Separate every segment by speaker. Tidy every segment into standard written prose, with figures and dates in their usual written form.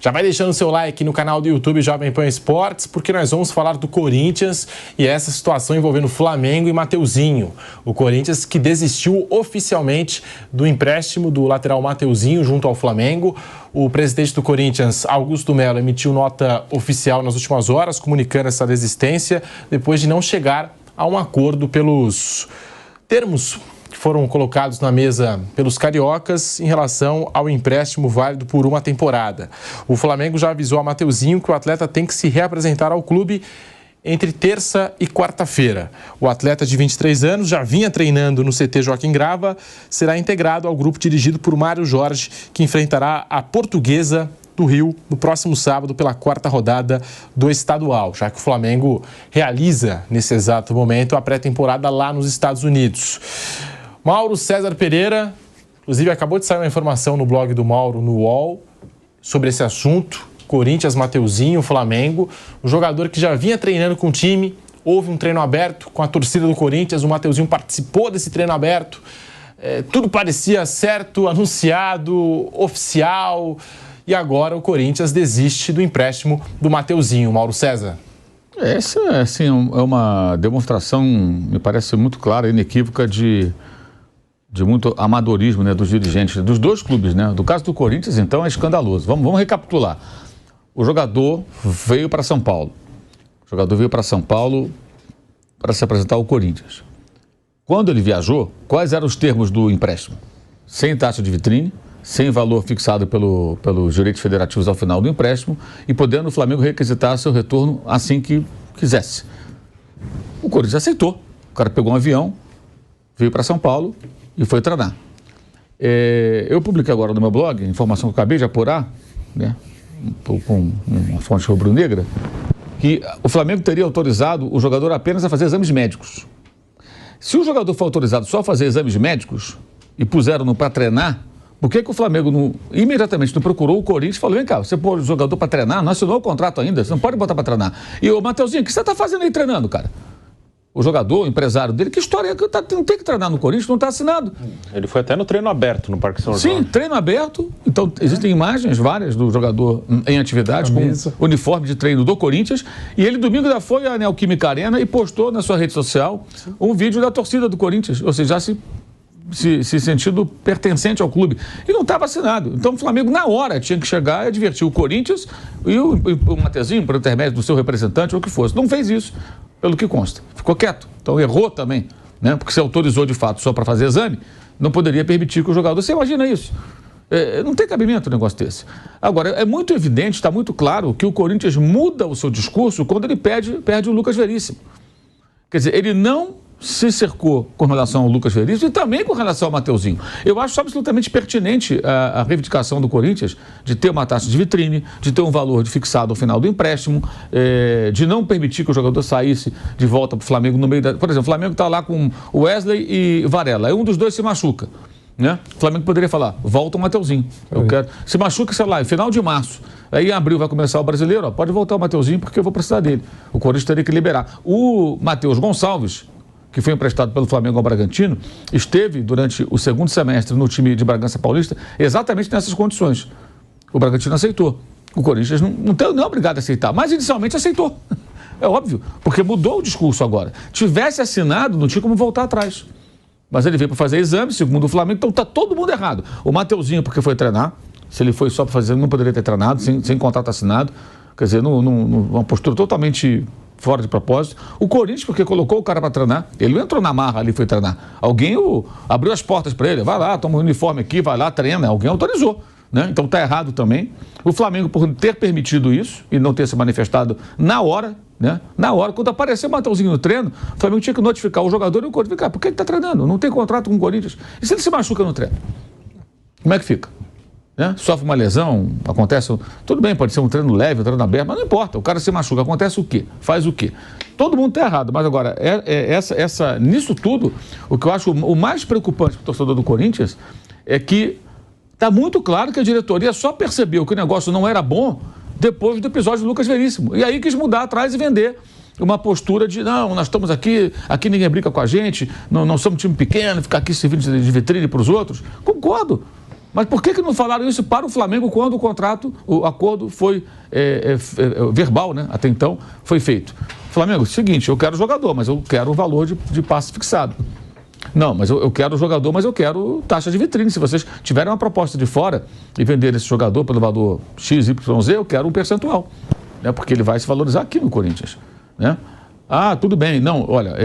Speaker 1: Já vai deixando o seu like no canal do YouTube Jovem Pan Esportes, porque nós vamos falar do Corinthians e essa situação envolvendo Flamengo e Mateuzinho. O Corinthians que desistiu oficialmente do empréstimo do lateral Mateuzinho junto ao Flamengo. O presidente do Corinthians, Augusto Melo, emitiu nota oficial nas últimas horas, comunicando essa desistência, depois de não chegar a um acordo pelos termos que foram colocados na mesa pelos cariocas em relação ao empréstimo válido por uma temporada. O Flamengo já avisou a Mateuzinho que o atleta tem que se reapresentar ao clube entre terça e quarta-feira. O atleta de 23 anos já vinha treinando no CT Joaquim Grava, será integrado ao grupo dirigido por Mário Jorge, que enfrentará a Portuguesa do Rio no próximo sábado pela quarta rodada do estadual, já que o Flamengo realiza nesse exato momento a pré-temporada lá nos Estados Unidos. Mauro César Pereira, inclusive acabou de sair uma informação no blog do Mauro no UOL sobre esse assunto, Corinthians, Mateuzinho, Flamengo, um jogador que já vinha treinando com o time, houve um treino aberto com a torcida do Corinthians, o Mateuzinho participou desse treino aberto, tudo parecia certo, anunciado, oficial, e agora o Corinthians desiste do empréstimo do Mateuzinho. Mauro César.
Speaker 2: Essa assim, é uma demonstração, me parece muito clara e inequívoca de muito amadorismo, né, dos dirigentes dos dois clubes, né? Do caso do Corinthians, então, é escandaloso. Vamos recapitular. O jogador veio para São Paulo. O jogador veio para São Paulo para se apresentar ao Corinthians. Quando ele viajou, quais eram os termos do empréstimo? Sem taxa de vitrine, sem valor fixado pelos direitos federativos ao final do empréstimo e podendo o Flamengo requisitar seu retorno assim que quisesse. O Corinthians aceitou. O cara pegou um avião, veio para São Paulo e foi treinar. Eu publiquei agora no meu blog, informação que eu acabei de apurar, né, com uma fonte rubro-negra, que o Flamengo teria autorizado o jogador apenas a fazer exames médicos. Se o jogador for autorizado só a fazer exames médicos e puseram-no para treinar, por que o Flamengo imediatamente não procurou o Corinthians e falou, vem cá, você pôs o jogador para treinar, não assinou o contrato ainda, você não pode botar para treinar. E o Mateuzinho, o que você está fazendo aí treinando, cara? O jogador, o empresário dele, que história é que não tem que treinar no Corinthians, não está assinado.
Speaker 3: Ele foi até no treino aberto no Parque São Jorge.
Speaker 2: Sim, treino aberto. Então, existem imagens várias do jogador em atividade, com uniforme de treino do Corinthians. E ele, domingo, já foi à Neoquímica Arena e postou na sua rede social um vídeo da torcida do Corinthians. Ou seja, já se sentindo pertencente ao clube. E não estava assinado. Então, o Flamengo, na hora, tinha que chegar e advertir o Corinthians e o Mateuzinho, por intermédio do seu representante, ou o que fosse. Não fez isso, pelo que consta. Ficou quieto. Então, errou também, né? Porque se autorizou, de fato, só para fazer exame, não poderia permitir que o jogador... Você imagina isso? Não tem cabimento um negócio desse. Agora, é muito evidente, está muito claro que o Corinthians muda o seu discurso quando ele perde o Lucas Veríssimo. Quer dizer, ele não se cercou com relação ao Lucas Veríssimo e também com relação ao Mateuzinho. Eu acho absolutamente pertinente a reivindicação do Corinthians de ter uma taxa de vitrine, de ter um valor fixado ao final do empréstimo, de não permitir que o jogador saísse de volta para o Flamengo no meio da... Por exemplo, o Flamengo está lá com o Wesley e Varela, aí um dos dois se machuca, né? O Flamengo poderia falar, volta o Mateuzinho. Eu quero... Se machuca, sei lá, em final de março. Aí em abril vai começar o Brasileiro, ó, pode voltar o Mateuzinho porque eu vou precisar dele. O Corinthians teria que liberar. O Matheus Gonçalves, que foi emprestado pelo Flamengo ao Bragantino, esteve durante o segundo semestre no time de Bragança Paulista exatamente nessas condições. O Bragantino aceitou. O Corinthians não é obrigado a aceitar, mas inicialmente aceitou. É óbvio, porque mudou o discurso agora. Tivesse assinado, não tinha como voltar atrás. Mas ele veio para fazer exame, segundo o Flamengo, então está todo mundo errado. O Mateuzinho, porque foi treinar, se ele foi só para fazer, não poderia ter treinado, sem contrato assinado. Quer dizer, uma postura totalmente fora de propósito. O Corinthians, porque colocou o cara para treinar, ele não entrou na marra ali, foi treinar. Alguém abriu as portas para ele, vai lá, toma um uniforme aqui, vai lá, treina. Alguém autorizou, né? Então está errado também. O Flamengo, por ter permitido isso e não ter se manifestado na hora, né? Na hora, quando apareceu o Mateuzinho no treino, o Flamengo tinha que notificar o jogador e o Corinthians. Cara, por que ele está treinando? Não tem contrato com o Corinthians. E se ele se machuca no treino? Como é que fica? Né? Sofre uma lesão, acontece... Tudo bem, pode ser um treino leve, um treino aberto, mas não importa. O cara se machuca, acontece o quê? Faz o quê? Todo mundo está errado, mas agora, nisso tudo, o que eu acho o mais preocupante para o torcedor do Corinthians é que está muito claro que a diretoria só percebeu que o negócio não era bom depois do episódio do Lucas Veríssimo. E aí quis mudar atrás e vender uma postura de, não, nós estamos aqui ninguém brinca com a gente, não somos um time pequeno, ficar aqui servindo de vitrine para os outros. Concordo. Mas por que não falaram isso para o Flamengo quando o acordo foi verbal, né? Até então foi feito. Flamengo, seguinte, eu quero jogador, mas eu quero o valor de passe fixado. Não, mas eu quero jogador, mas eu quero taxa de vitrine. Se vocês tiverem uma proposta de fora e venderem esse jogador pelo valor X, Y, Z, eu quero um percentual. Né? Porque ele vai se valorizar aqui no Corinthians. Né? Ah, tudo bem. Não, olha,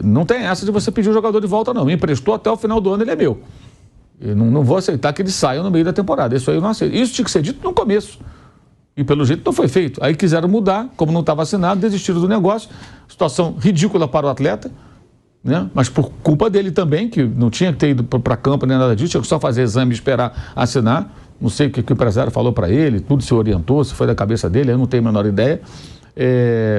Speaker 2: não tem essa de você pedir o jogador de volta, não. Me emprestou até o final do ano, ele é meu. Eu não vou aceitar que ele saia no meio da temporada. Isso aí eu não aceito. Isso tinha que ser dito no começo. E pelo jeito não foi feito. Aí quiseram mudar, como não estava assinado, desistiram do negócio. Situação ridícula para o atleta, né? Mas por culpa dele também, que não tinha que ter ido para campo nem nada disso, tinha que só fazer exame e esperar assinar. Não sei o que o empresário falou para ele, tudo se orientou, se foi da cabeça dele, eu não tenho a menor ideia.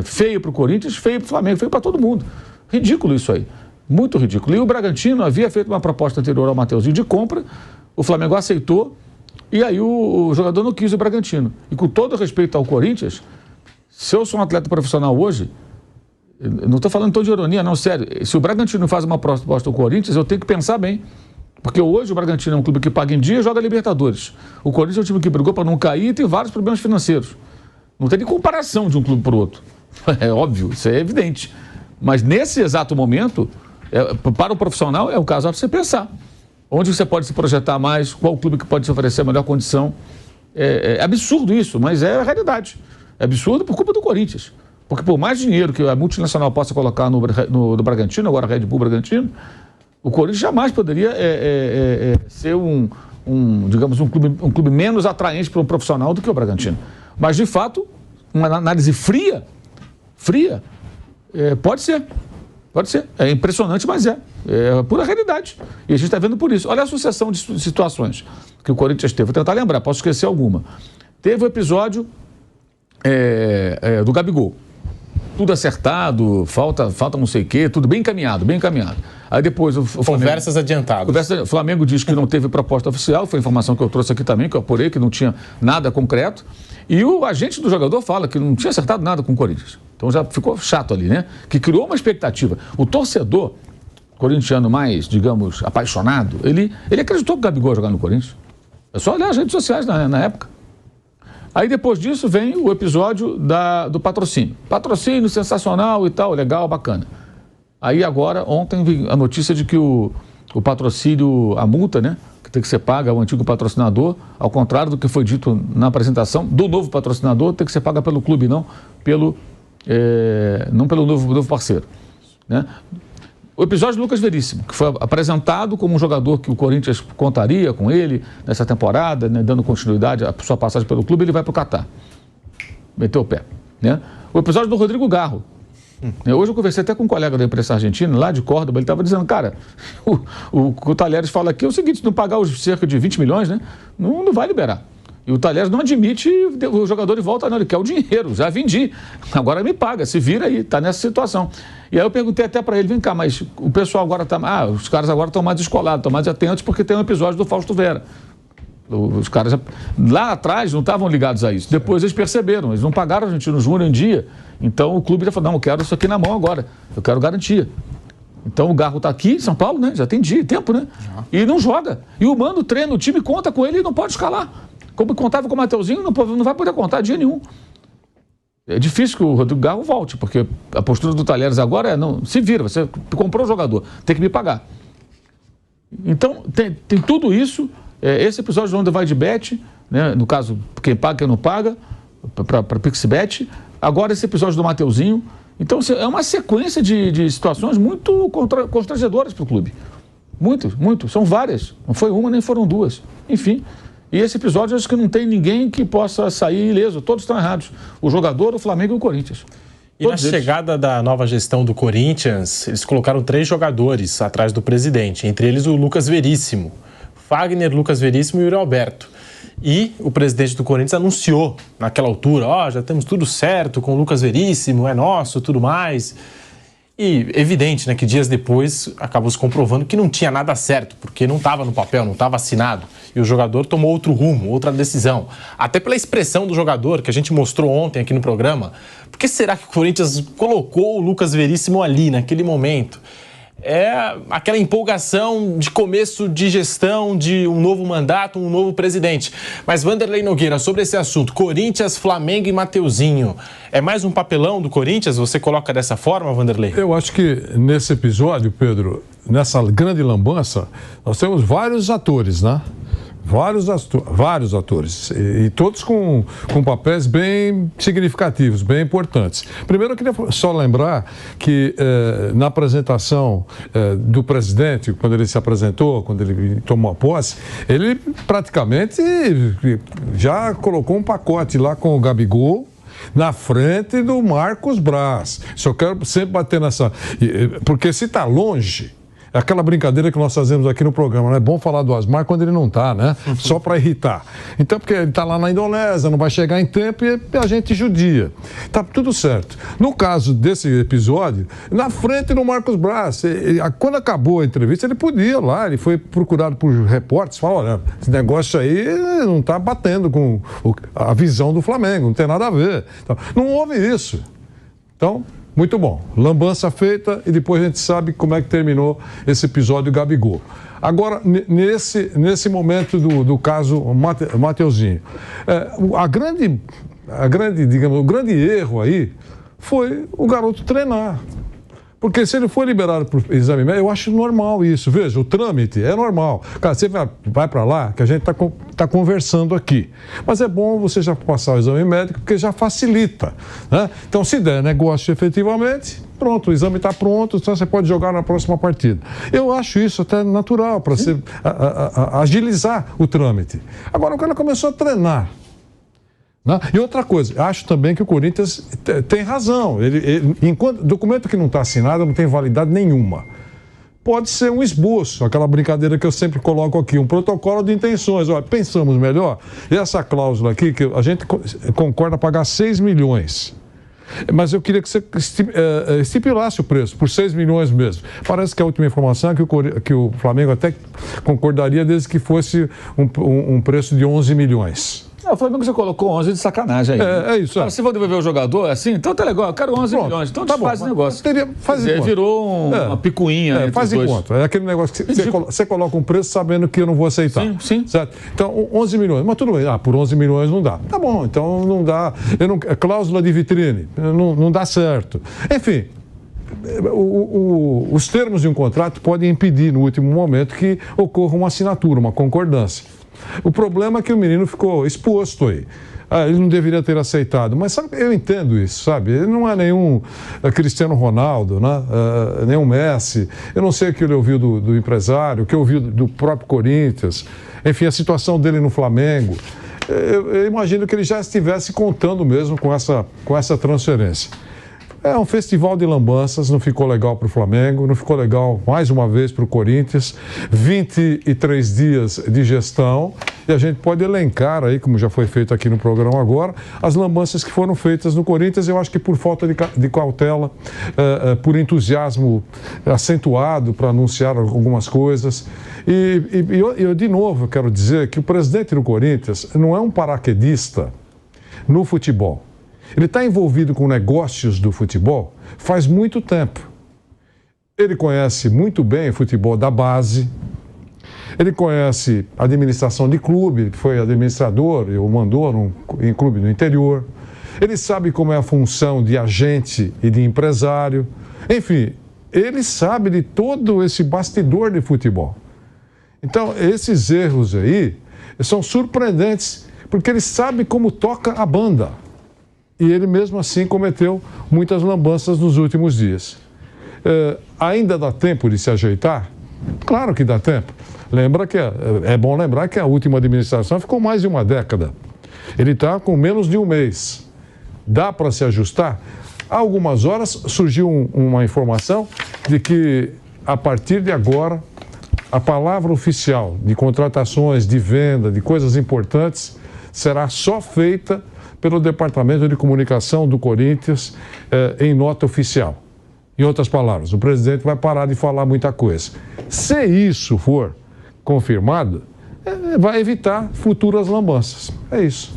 Speaker 2: Feio para o Corinthians, feio para o Flamengo, feio para todo mundo. Ridículo isso aí. Muito ridículo. E o Bragantino havia feito uma proposta anterior ao Mateuzinho de compra, o Flamengo aceitou, e aí o jogador não quis o Bragantino. E com todo respeito ao Corinthians, se eu sou um atleta profissional hoje, eu não estou falando em tom de ironia, não, sério. Se o Bragantino faz uma proposta ao Corinthians, eu tenho que pensar bem. Porque hoje o Bragantino é um clube que paga em dia e joga Libertadores. O Corinthians é um time que brigou para não cair e tem vários problemas financeiros. Não tem nem comparação de um clube para o outro. É óbvio, isso é evidente. Mas nesse exato momento, para o profissional, é o caso para você pensar. Onde você pode se projetar mais, qual clube que pode te oferecer a melhor condição. É absurdo isso, mas é a realidade. É absurdo por culpa do Corinthians. Porque por mais dinheiro que a multinacional possa colocar no Bragantino, agora Red Bull Bragantino, o Corinthians jamais poderia ser digamos, um clube menos atraente para um profissional do que o Bragantino. Mas, de fato, uma análise fria, pode ser. Pode ser. É impressionante, mas é pura realidade. E a gente está vendo por isso. Olha a sucessão de situações que o Corinthians teve. Vou tentar lembrar, posso esquecer alguma. Teve o episódio do Gabigol. Tudo acertado, falta não sei o quê, tudo bem encaminhado. Aí depois o Flamengo...
Speaker 1: Conversas adiantadas.
Speaker 2: O Flamengo diz que não teve proposta oficial, foi a informação que eu trouxe aqui também, que eu apurei, que não tinha nada concreto. E o agente do jogador fala que não tinha acertado nada com o Corinthians. Então já ficou chato ali, né? Que criou uma expectativa. O torcedor corintiano mais, digamos, apaixonado, ele acreditou que o Gabigol ia jogar no Corinthians. É só olhar as redes sociais na época. Aí depois disso vem o episódio do patrocínio. Patrocínio sensacional e tal, legal, bacana. Aí agora, ontem, vi a notícia de que o patrocínio, a multa, né, que tem que ser paga ao antigo patrocinador, ao contrário do que foi dito na apresentação do novo patrocinador, tem que ser paga pelo clube, não pelo novo parceiro. Né? O episódio do Lucas Veríssimo, que foi apresentado como um jogador que o Corinthians contaria com ele nessa temporada, né, dando continuidade à sua passagem pelo clube, ele vai para o Catar. Meteu o pé. Né? O episódio do Rodrigo Garro. Hoje eu conversei até com um colega da imprensa argentina, lá de Córdoba, ele estava dizendo, cara, o Talheres fala aqui é o seguinte, se não pagar os cerca de 20 milhões, né, não vai liberar. E o Talheres não admite o jogador de volta, não, ele quer o dinheiro, já vendi, agora me paga, se vira aí, está nessa situação. E aí eu perguntei até para ele, vem cá, mas o pessoal agora está, os caras agora estão mais descolados, estão mais atentos porque tem um episódio do Fausto Vera. Os caras lá atrás não estavam ligados a isso. Depois eles perceberam, eles não pagaram o Argentino Júnior em dia. Então o clube já falou, não, eu quero isso aqui na mão agora. Eu quero garantia. Então o Garro está aqui em São Paulo, né? Já tem tempo, né? E não joga. E o Mano treina, o time conta com ele e não pode escalar. Como contava com o Mateuzinho, não vai poder contar dia nenhum. É difícil que o Rodrigo Garro volte, porque a postura do Talheres agora não, se vira, você comprou o jogador, tem que me pagar. Então tem tudo isso. Esse episódio onde vai de bet, né, no caso, quem paga, quem não paga, para Pixbet. Agora esse episódio do Mateuzinho. Então é uma sequência de situações muito constrangedoras para o clube. Muito. São várias. Não foi uma, nem foram duas. Enfim. E esse episódio, acho que não tem ninguém que possa sair ileso. Todos estão errados. O jogador, o Flamengo e o Corinthians.
Speaker 1: E na chegada da nova gestão do Corinthians, eles colocaram 3 jogadores atrás do presidente. Entre eles o Lucas Veríssimo. Fagner, Lucas Veríssimo e Yuri Alberto. E o presidente do Corinthians anunciou naquela altura, já temos tudo certo com o Lucas Veríssimo, é nosso, tudo mais. E evidente, né, que dias depois acabou se comprovando que não tinha nada certo, porque não estava no papel, não estava assinado. E o jogador tomou outro rumo, outra decisão. Até pela expressão do jogador, que a gente mostrou ontem aqui no programa. Por que será que o Corinthians colocou o Lucas Veríssimo ali, naquele momento? é aquela empolgação de começo de gestão, de um novo mandato, um novo presidente. Mas, Vanderlei Nogueira, sobre esse assunto, Corinthians, Flamengo e Mateuzinho, é mais um papelão do Corinthians? Você coloca dessa forma, Vanderlei?
Speaker 4: Eu acho que nesse episódio, Pedro, nessa grande lambança, nós temos vários atores, né? Vários atores, e todos com papéis bem significativos, bem importantes. Primeiro, eu queria só lembrar que na apresentação do presidente, quando ele se apresentou, quando ele tomou a posse, ele praticamente já colocou um pacote lá com o Gabigol na frente do Marcos Braz. Só quero sempre bater nessa... Porque se está longe... É aquela brincadeira que nós fazemos aqui no programa, não é bom falar do Asmar quando ele não está, né? Só para irritar. Então, porque ele está lá na Indonésia, não vai chegar em tempo e a gente judia. Tá tudo certo. No caso desse episódio, na frente do Marcos Braz, quando acabou a entrevista, ele podia ir lá, ele foi procurado por repórteres, falou, olha, esse negócio aí não está batendo com a visão do Flamengo, não tem nada a ver. Então, não houve isso. Então... Muito bom. Lambança feita e depois a gente sabe como é que terminou esse episódio Gabigol. Agora, nesse momento do caso Mateuzinho, digamos, o grande erro aí foi o garoto treinar. Porque se ele for liberado por exame médico, eu acho normal isso. Veja, o trâmite é normal. Cara, você vai para lá, que a gente está conversando aqui. Mas é bom você já passar o exame médico, porque já facilita, né? Então, se der negócio efetivamente, pronto, o exame está pronto, então você pode jogar na próxima partida. Eu acho isso até natural, para agilizar o trâmite. Agora, o cara começou a treinar. E outra coisa, acho também que o Corinthians tem razão. Enquanto documento que não está assinado não tem validade nenhuma. Pode ser um esboço, aquela brincadeira que eu sempre coloco aqui, um protocolo de intenções. Olha, pensamos melhor, essa cláusula aqui, que a gente concorda pagar 6 milhões. Mas eu queria que você estipulasse o preço, por 6 milhões mesmo. Parece que a última informação é que o Flamengo até concordaria desde que fosse um preço de 11 milhões.
Speaker 2: O Flamengo já colocou 11 de sacanagem aí.
Speaker 4: É isso.
Speaker 2: Cara, se for devolver o jogador assim, então tá legal, eu quero 11 milhões. Então faz o negócio. Virou uma picuinha.
Speaker 4: Faz em conta. É aquele negócio que você coloca um preço sabendo que eu não vou aceitar.
Speaker 2: Sim.
Speaker 4: Certo? Então, 11 milhões. Mas tudo bem. Por 11 milhões não dá. Tá bom, então não dá. Cláusula de vitrine. Não dá certo. Enfim. Os termos de um contrato podem impedir, no último momento, que ocorra uma assinatura, uma concordância. O problema é que o menino ficou exposto aí. Ele não deveria ter aceitado. Mas sabe, eu entendo isso, sabe? Ele não é nenhum Cristiano Ronaldo, né? Nenhum Messi. Eu não sei o que ele ouviu do empresário, o que ouviu do próprio Corinthians. Enfim, a situação dele no Flamengo. Eu imagino que ele já estivesse contando mesmo com essa transferência. É um festival de lambanças, não ficou legal para o Flamengo, não ficou legal mais uma vez para o Corinthians. 23 dias de gestão e a gente pode elencar aí, como já foi feito aqui no programa agora, as lambanças que foram feitas no Corinthians. Eu acho que por falta de cautela, por entusiasmo acentuado para anunciar algumas coisas. E eu, de novo, quero dizer que o presidente do Corinthians não é um paraquedista no futebol. Ele está envolvido com negócios do futebol faz muito tempo. Ele conhece muito bem o futebol da base, ele conhece a administração de clube, ele foi administrador ou mandou em clube no interior. Ele sabe como é a função de agente e de empresário. Enfim, ele sabe de todo esse bastidor de futebol. Então, esses erros aí são surpreendentes, porque ele sabe como toca a banda. E ele mesmo assim cometeu muitas lambanças nos últimos dias. Ainda dá tempo de se ajeitar? Claro que dá tempo. É bom lembrar que a última administração ficou mais de uma década. Ele está com menos de um mês. Dá para se ajustar? Há algumas horas surgiu uma informação de que, a partir de agora, a palavra oficial de contratações, de venda, de coisas importantes, será só feita pelo Departamento de Comunicação do Corinthians em nota oficial. Em outras palavras, o presidente vai parar de falar muita coisa. Se isso for confirmado, vai evitar futuras lambanças. É isso.